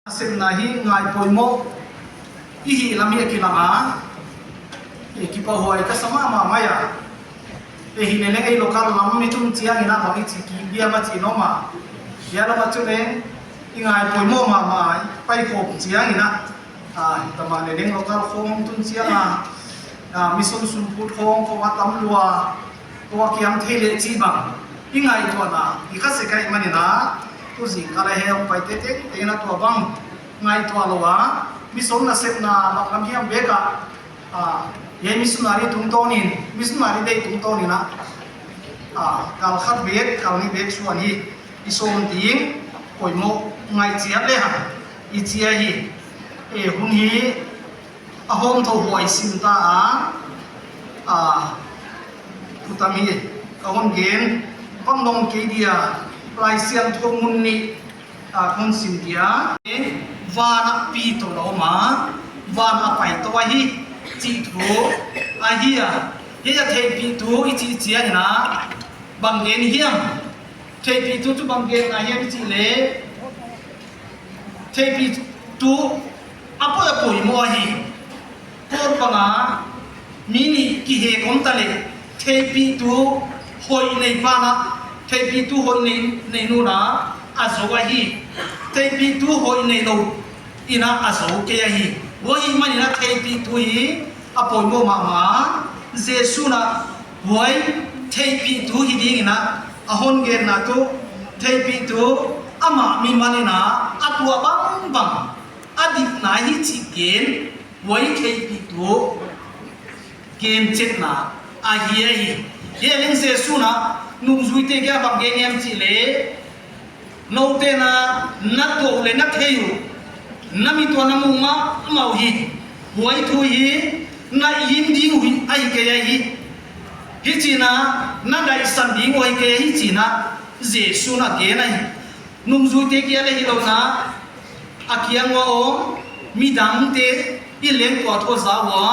Asim nahi ngai poimo ihi lamia kilanga ekipa huai ka sama ma maya ehi nenengai lokal lam mitum chiang ina bangi chiki bia ma chinoma ya la machune ingai poimo ma mai pai khop chiang ina tama neneng lokal khom tun chianga mission sunput khom ko watam lua ko kiam thele chi bang ingai to na ikase kai manina tu jing kala he pai te ena to bang ngai to alowa mission na sep na makam hiam beka ye missionary tung tonin missionary dei tung tonina kal khat bek kal ni bek suan hi ison ting poimo ngai chia le ha I chia hi e hun hi a hom tho huai sim ta putami ka hom gen pam dong ke dia lai siam thong mun ni kon sim dia vana pi to lo ma vana pai to hi chi thu a hi ye ja thei pi tu I chi chia na bang gen hiam thei pi tu chu bang gen na hiam chi le thei pi tu apo mo hi por panga mini ki he kom ta le thei pi tu hoi nei pa na thei pi tu hoi nei nu na azo hi thei pi tu hoi nei lo ina azo ke hi wo hi mani na thei pi tu hi apoi mo ma jesu na hoi thei pi tu hi ding na ahon gen na tu thei pi tu ama mi mani na atua bang adip na hi chi gen woi thei pi tu gen chet na a hi ye ling jesu na nung zui te kya bang gen yam chi le no te na na to le na theyu nami to na mu ma mau hi hoi thu hi na yim ding hui ai ke hi hi chi na na dai san ding hoi ke hi chi na jesu na ge na nung zui te kya le hi lo na akiang wa o mi dang te I leng to tho za wa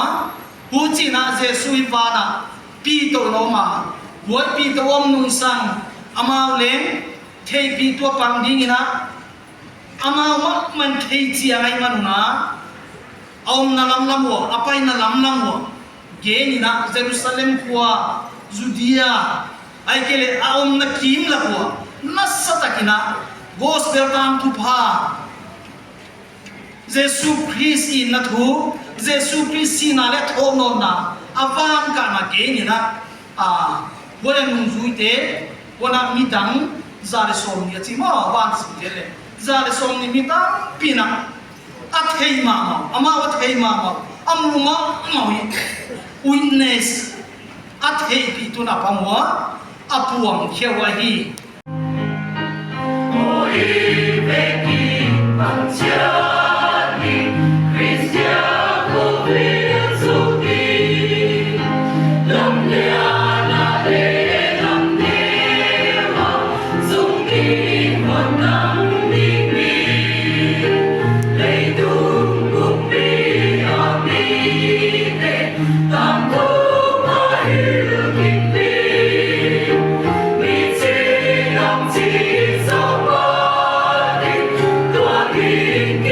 hu chi na jesu I pa na pi to lo ma hoi pi to om nung sang amao leng thei pi to pang ding ina amao man thei chi ai manuna om na lam wo apai na lam wo ge ni na Jerusalem kwa Judea ai kele om na kim la kwa nasatakina gospel tam tu pha Jesus Christ in na thu Jesus Christ na le tho no na avam ka na ge ni na wala nung zuite wala midang zare som ni chi ma wan si le zare som ni midang pina athei ma ama athei ma amuma mawi witness athei pi tu na pamwa apuang khewa hi oi veki pangcha ni Christia ko su ki lam le na le lam ne ma sung ki mon nam ni ni le du ku pi a mi te tam tu ma hu ki pi mi chi nam chi so ma ni tua ki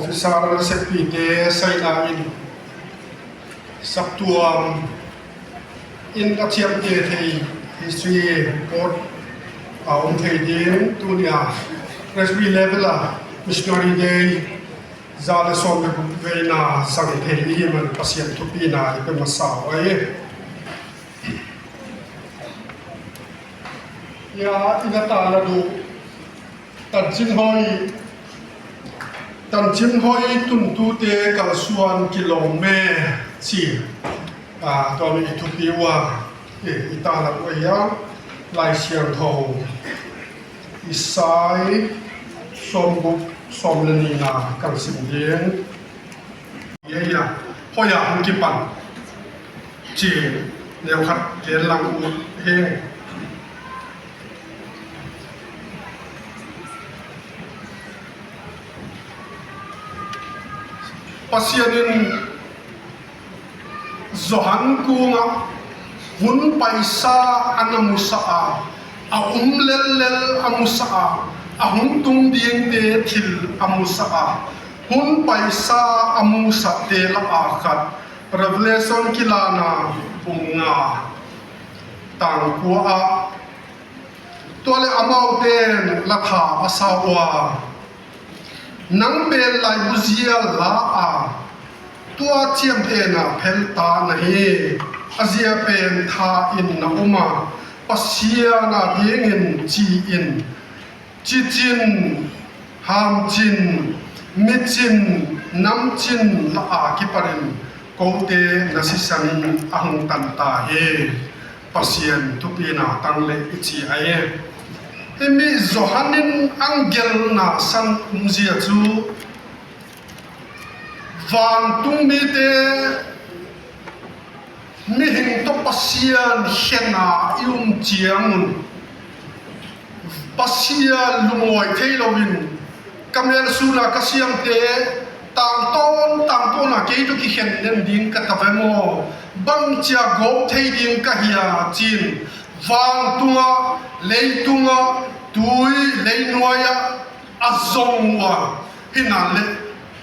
officer secretary sai na in saktuam in athiam te thei history court aum thei din tunia presby level a missionary day zale som be veina sang thei ni man pasien thupi na pe masao ai ya ina ta la du tan chin hoi tun tu te kal suan kilome chi to mi thupi wa ita la ko ya lai siang tho isai som bu som le ni na kal sim yen ya hoya hung ki pan chi leo khat ken lang u he pasianin zohan kunga hun paisa anamusa a lel amusa a hun tung ding te thil amusa hun paisa amusa te la akhat revelation kilana punga tangkua tole amau ten latha asawa nang bel lai buzia la tua chiam te na phel ta na he azia pen tha in na uma pasia na dingin chi in chi chin ham chin mi chin nam chin la ki parin ko te na si sang ahung tan ta he pasien tu pi na tang le chi ai emi zohanin angel na san umzia chu van tung mi te mi hing to pasian hena chiangun pasia lumoi theilowin kamel suna kasiam te tang ton na ke to ki hen nen ding ka tavemo bang chia go thei ding ka hia chin van tunga leitunga tui leinuaya azongwa hinale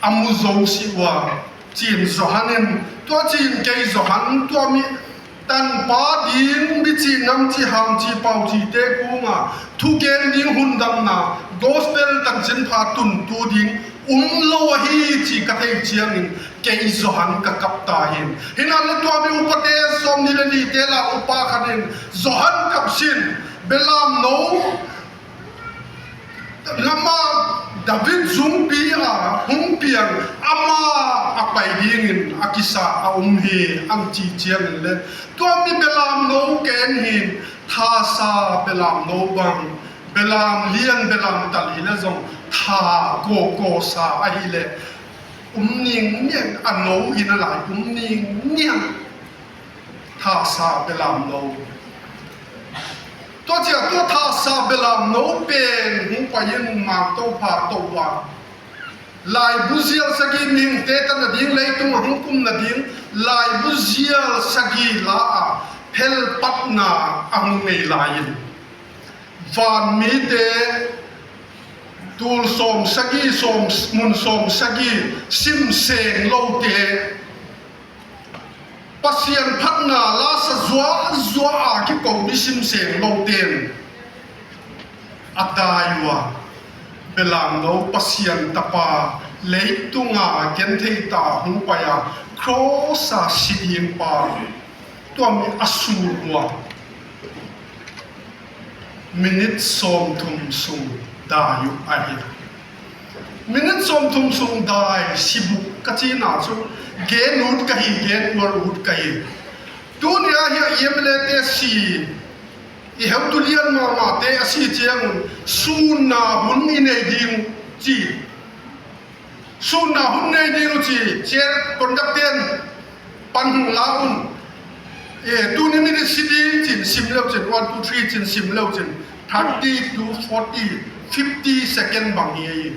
amuzong siwa chin zohanen to chin ke zohan to mi tan pa din bi chi nam chi ham chi pau chi te kunga thu ken ding hundam na gospel tak chen pha tun tu ding lo hi chi ka thei chiang in ke zohan ka kap ta hin hinale to mi upate som ni le ni te la upa khanin zohan kap sin belam no lama David zumbi hung piang ama apai dingin akisa aumhi ang chi chiang le to mi belam no ken hin tha sa belam no bang belam lian belam tali le zong tha ko sa ai le ning niang ano hin lai ning niang tha sa belam no to chia to tha sa belam no pen hung pa yin ma to pha to wa lai buzial sagi ning te tan na ding lei tung hung kum na ding lai buzial sagi la phel patna ang nei lain van mi te tul som sagi som mun som sagi sim seng lo te pasien phatna la sa zwa ki ko bisim seng lo ten adaiwa belam no pasien tapa leitunga ken thei ta hung pa ya crossa sidim pa to mi asurwa minute som thum sung da yu ai minute som thum sung dai sibu kachina chu gen ut kahi gen war ut kahi dunia hi yemle te si I have to lian ma te asi chiang suna hun inei ding chi suna hun nei ding chi cher conducten pan laun tu ni minute city chin sim lo chen 1 2 3 chin sim lo chen 30 to 40 50 second bang ye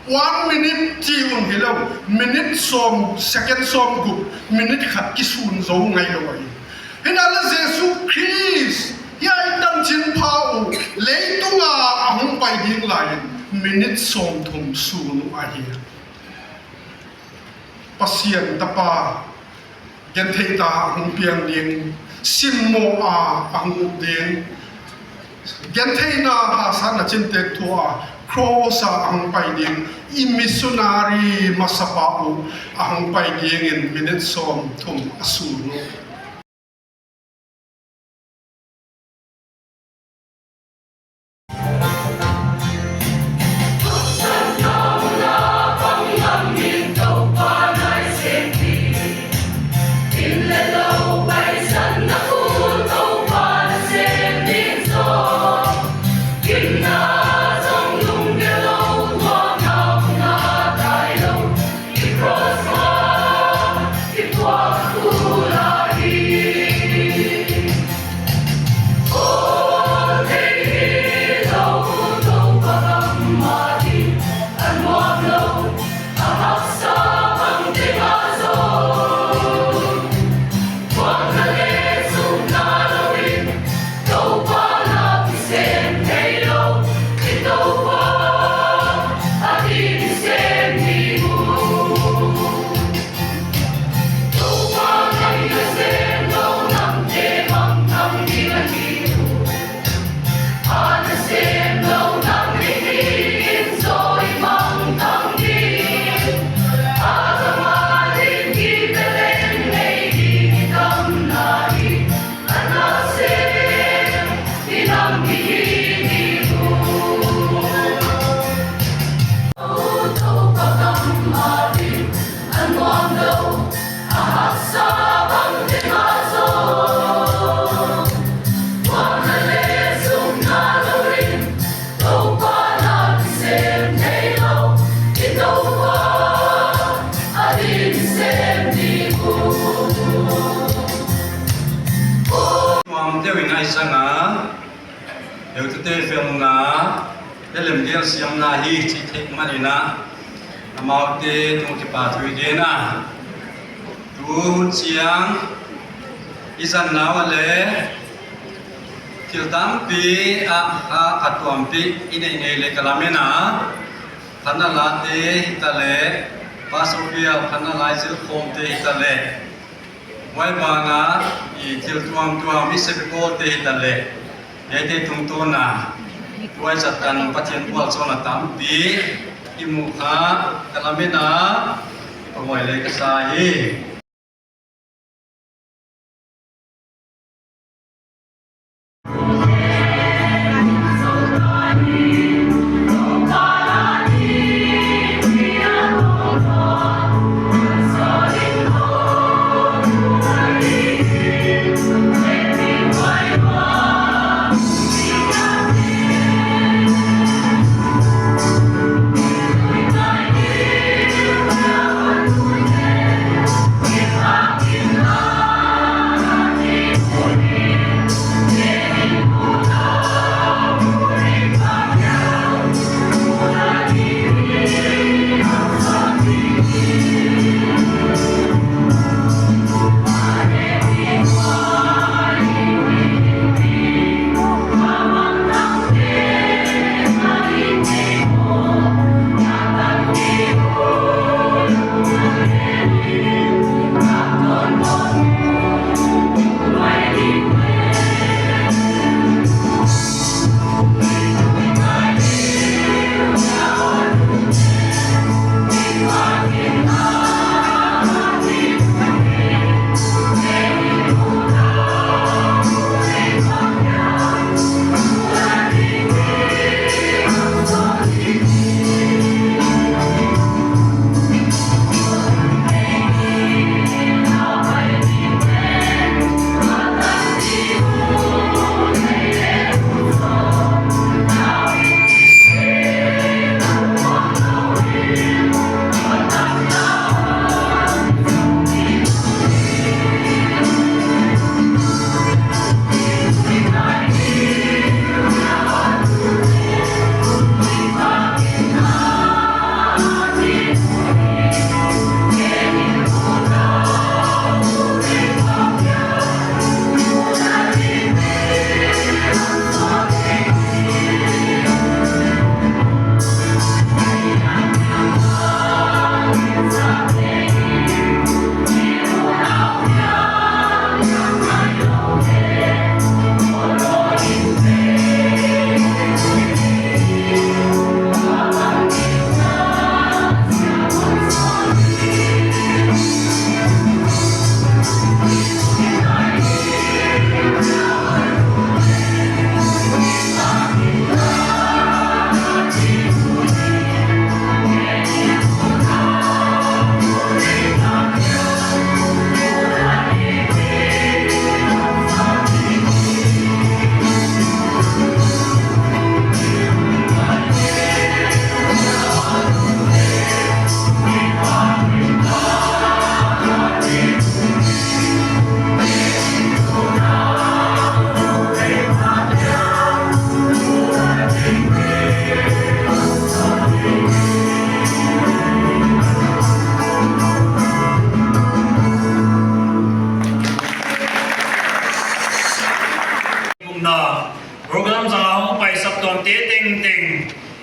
1 minute chi un hello minute som second som gu minute khat ki sun zo ngai lo ai hinala jesu christ ya itam chin phau leitunga ahung pai ding lai minute som thum su nu a hi pasien tapa gen thei ta hung piang ding sim mo a ang ding gen thei na ha san na chin tek thua cross ang pai ding i missionary masapa u ang pai ding in minute som thum asu no Nếu tôi thấy film na, để làm điều xem na hi chỉ thích mà đi na, mà tôi tung cái bài thuyết đi na, tu chiang, isan nào lẽ, thiếu tám pi à tuam pi, ini lẽ cái làm na, thằng nào là thế ta lẽ, pasopia thằng nào lại sẽ không thế ta lẽ, ngoài ba na, thiếu tuam mi sẽ có thế ta lẽ. Yaitu tuntuna, tuai satan pasien buat soal tampi, imuka, kalamena, pemulai kesahi.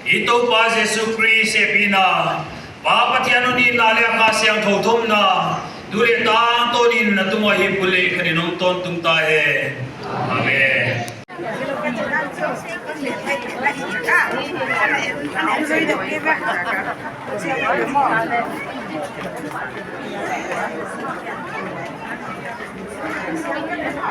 ito pa Jesu Christ sepina Papa tiano ni nale akasyang thothom na dure tang to din na tumahi puli kaninong ton tung tahe amen Thank you.